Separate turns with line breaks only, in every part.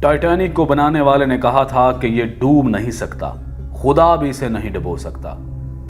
Titanic को बनाने वाले ने कहा था कि ये डूब नहीं सकता, खुदा भी इसे नहीं डुबो सकता।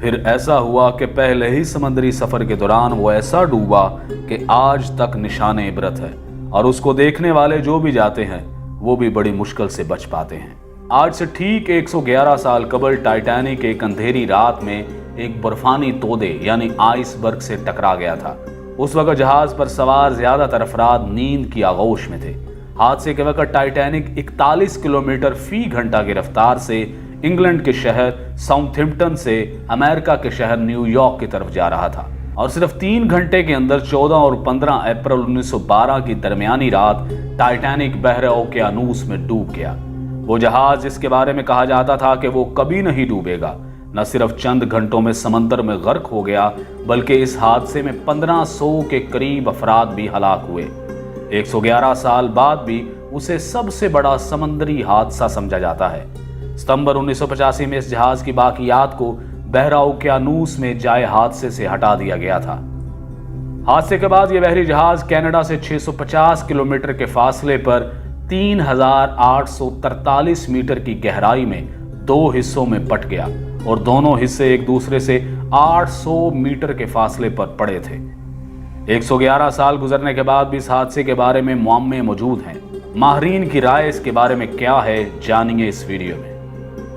फिर ऐसा हुआ कि पहले ही समुद्री सफर के दौरान वो ऐसा डूबा कि आज तक निशाने इबरत है, और उसको देखने वाले जो भी जाते हैं वो भी बड़ी मुश्किल से बच पाते हैं। आज से ठीक 111 साल कबल टाइटैनिक एक अंधेरी रात में एक बर्फानी तोदे यानी आइसबर्ग से टकरा गया था। उस वक्त जहाज पर सवार ज्यादातर अफराद नींद की आगोश में थे। हादसे के वक्त टाइटैनिक 41 किलोमीटर फी घंटा की रफ्तार से इंग्लैंड के शहर साउथहैम्पटन से अमेरिका के शहर न्यूयॉर्क की तरफ जा रहा था, और सिर्फ 3 घंटे के अंदर 14 और 15 अप्रैल 1912 की दरमियानी रात टाइटैनिक बहरे ओकेयानूस में डूब गया। वो जहाज जिसके बारे में कहा जाता था कि वो कभी नहीं डूबेगा, न सिर्फ चंद घंटों में समंदर में गर्क हो गया, बल्कि इस हादसे में 1500 के करीब अफराद भी हलाक हुए। 111 साल बाद भी उसे सबसे बड़ा समंदरी हादसा समझा जाता है। सितंबर 1985 में इस जहाज की बाकियात को बहरा ओकेयानूस में जाए हादसे से हटा दिया गया था। हादसे के बाद यह बहरी जहाज कनाडा से 650 किलोमीटर के फासले पर 3843 मीटर की गहराई में 2 हिस्सों में बट गया, और दोनों हिस्से एक दूसरे से 800 मीटर के फासले पर पड़े थे। 111 साल गुजरने के बाद भी इस हादसे के बारे में मुअम्मे मौजूद हैं। माहिरीन की राय इसके बारे में क्या है, जानिए इस वीडियो में।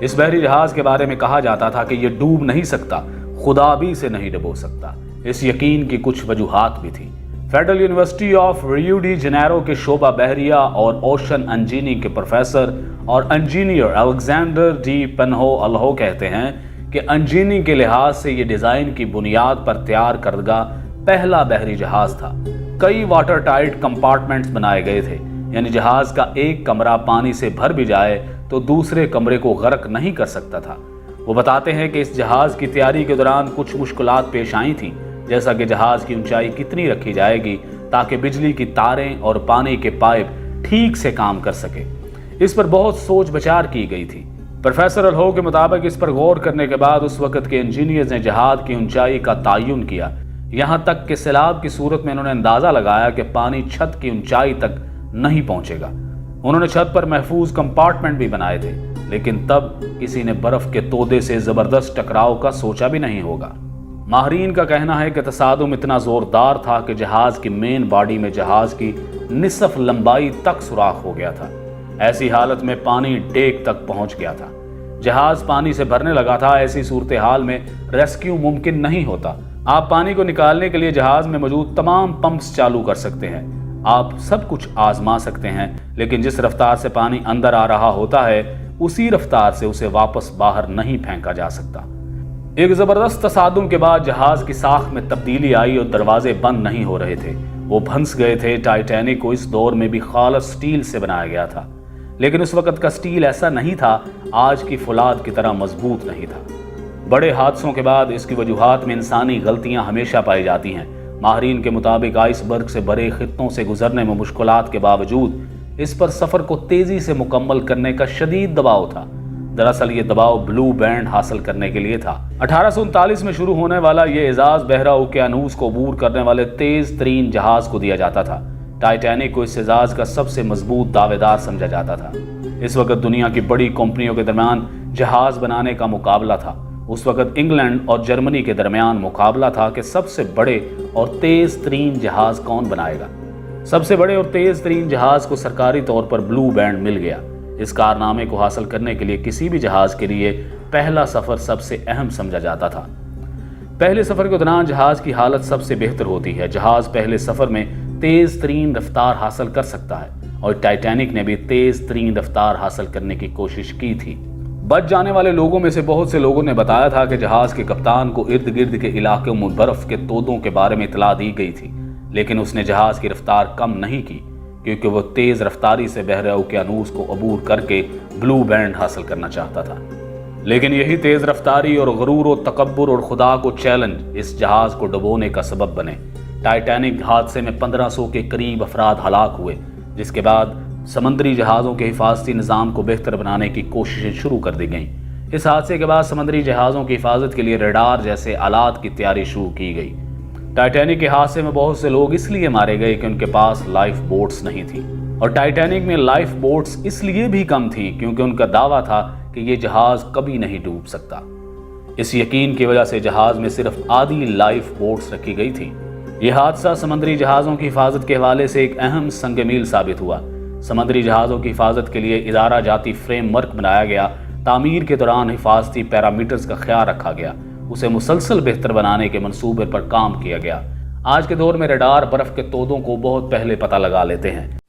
इस बहरी जहाज के बारे में कहा जाता था कि यह डूब नहीं सकता, खुदा भी इसे नहीं डुबो सकता। इस यकीन की कुछ वजूहात भी थी। Federal university of Rio de Janeiro के शोबा बहरिया और ओशन इंजीनियरिंग के प्रोफेसर और इंजीनियर अलेक्जेंडर डी पेन्हो कहते हैं कि इंजीनियरिंग के लिहाज से यह डिजाइन की बुनियाद पर तैयार करदा पहला बहरी जहाज था। कई वाटर टाइट कंपार्टमेंट्स बनाए गए थे, यानी जहाज का एक कमरा पानी से भर भी जाए तो दूसरे कमरे को गर्क नहीं कर सकता था। वो बताते हैं कि इस जहाज की तैयारी के दौरान कुछ मुश्किलात पेश आई थी, जैसा कि जहाज की ऊंचाई कितनी रखी जाएगी ताकि बिजली की तारें और पानी के पाइप ठीक से काम कर सके। इस पर बहुत सोच विचार की गई थी। प्रोफेसर अल्हो के मुताबिक इस पर गौर करने के बाद उस वक्त के इंजीनियर्स ने जहाज की ऊंचाई का तयन किया। यहाँ तक कि सैलाब की सूरत में इन्होंने अंदाजा लगाया कि पानी छत की ऊंचाई तक नहीं पहुंचेगा। उन्होंने छत पर महफूज कंपार्टमेंट भी बनाए थे, लेकिन तब किसी ने बर्फ के तोदे से जबरदस्त टकराव का सोचा भी नहीं होगा। माहिरीन का कहना है कि तसादुम इतना जोरदार था कि जहाज की मेन बॉडी में जहाज की निसफ लंबाई तक सुराख हो गया था। ऐसी हालत में पानी डेक तक पहुंच गया था। जहाज पानी से भरने लगा था। ऐसी सूरत हाल में रेस्क्यू मुमकिन नहीं होता। आप पानी को निकालने के लिए जहाज में मौजूद तमाम पंप्स चालू कर सकते हैं, आप सब कुछ आजमा सकते हैं, लेकिन जिस रफ्तार से पानी अंदर आ रहा होता है उसी रफ्तार से उसे वापस बाहर नहीं फेंका जा सकता। एक जबरदस्त तसादुम के बाद जहाज की साख में तब्दीली आई और दरवाजे बंद नहीं हो रहे थे, वो भंस गए थे। टाइटैनिक को इस दौर में भी खालस स्टील से बनाया गया था, लेकिन उस वक्त का स्टील ऐसा नहीं था, आज की फुलाद की तरह मजबूत नहीं था। बड़े हादसों के बाद इसकी वजूहात में इंसानी गलतियां हमेशा पाई जाती हैं। माहिरीन के मुताबिक आइसबर्ग से भरे खित्तों से गुजरने में मुश्किलात के बावजूद इस पर सफर को तेजी से मुकम्मल करने का शदीद दबाव था। दरअसल ये दबाव ब्लू बैंड हासिल करने के लिए था। 1839 में शुरू होने वाला ये एजाज बहरा ओकेयानूस को अबूर करने वाले तेज तरीन जहाज को दिया जाता था। टाइटैनिक को इस एजाज का सबसे मजबूत दावेदार समझा जाता था। इस वक्त दुनिया की बड़ी कंपनियों के दरमियान जहाज बनाने का मुकाबला था। उस वक्त इंग्लैंड और जर्मनी के दरमियान मुकाबला था कि सबसे बड़े और तेज तरीन जहाज कौन बनाएगा। सबसे बड़े और तेज तरीन जहाज को सरकारी तौर पर ब्लू बैंड मिल गया। इस कारनामे को हासिल करने के लिए किसी भी जहाज के लिए पहला सफर सबसे अहम समझा जाता था। पहले सफर के दौरान जहाज की हालत सबसे बेहतर होती है। जहाज पहले सफर में तेज तरीन रफ्तार हासिल कर सकता है, और टाइटैनिक ने भी तेज तरीन रफ्तार हासिल करने की कोशिश की थी। बच जाने वाले लोगों में से बहुत से लोगों ने बताया था कि जहाज के कप्तान को इर्द गिर्द के इलाकों में बर्फ के तोदों के बारे में इतला दी गई थी, लेकिन उसने जहाज की रफ्तार कम नहीं की, क्योंकि वो तेज रफ्तारी से बहरे ओकेयानूस को अबूर करके ब्लू बैंड हासिल करना चाहता था। लेकिन यही तेज रफ्तारी और गरूर और तकब्बुर और खुदा को चैलेंज इस जहाज को डुबोने का सबब बने। टाइटैनिक हादसे में 1500 के करीब अफराद हलाक हुए, जिसके बाद समंदरी जहाज़ों के हिफाजती निज़ाम को बेहतर बनाने की कोशिशें शुरू कर दी गईं। इस हादसे के बाद समंदरी जहाज़ों की हिफाजत के लिए रडार जैसे आलात की तैयारी शुरू की गई। टाइटैनिक के हादसे में बहुत से लोग इसलिए मारे गए कि उनके पास लाइफ बोट्स नहीं थी। اور ٹائٹینک میں لائف بوٹس اس لیے بھی کم تھیں کیونکہ ان کا دعویٰ تھا کہ یہ جہاز کبھی نہیں ڈوب سکتا۔ اس یقین کی وجہ سے جہاز میں صرف آدھی لائف بوٹس رکھی گئی تھی۔ یہ حادثہ سمندری جہازوں کی حفاظت کے حوالے سے ایک اہم سنگ میل ثابت ہوا۔ سمندری جہازوں کی حفاظت کے لیے ادارہ جاتی فریم ورک بنایا گیا۔ تعمیر کے دوران حفاظتی پیرامیٹرز کا خیال رکھا گیا۔ اسے مسلسل بہتر بنانے کے منصوبے پر کام کیا گیا۔ آج کے دور میں ریڈار برف کے تودوں کو بہت پہلے پتہ لگا لیتے ہیں۔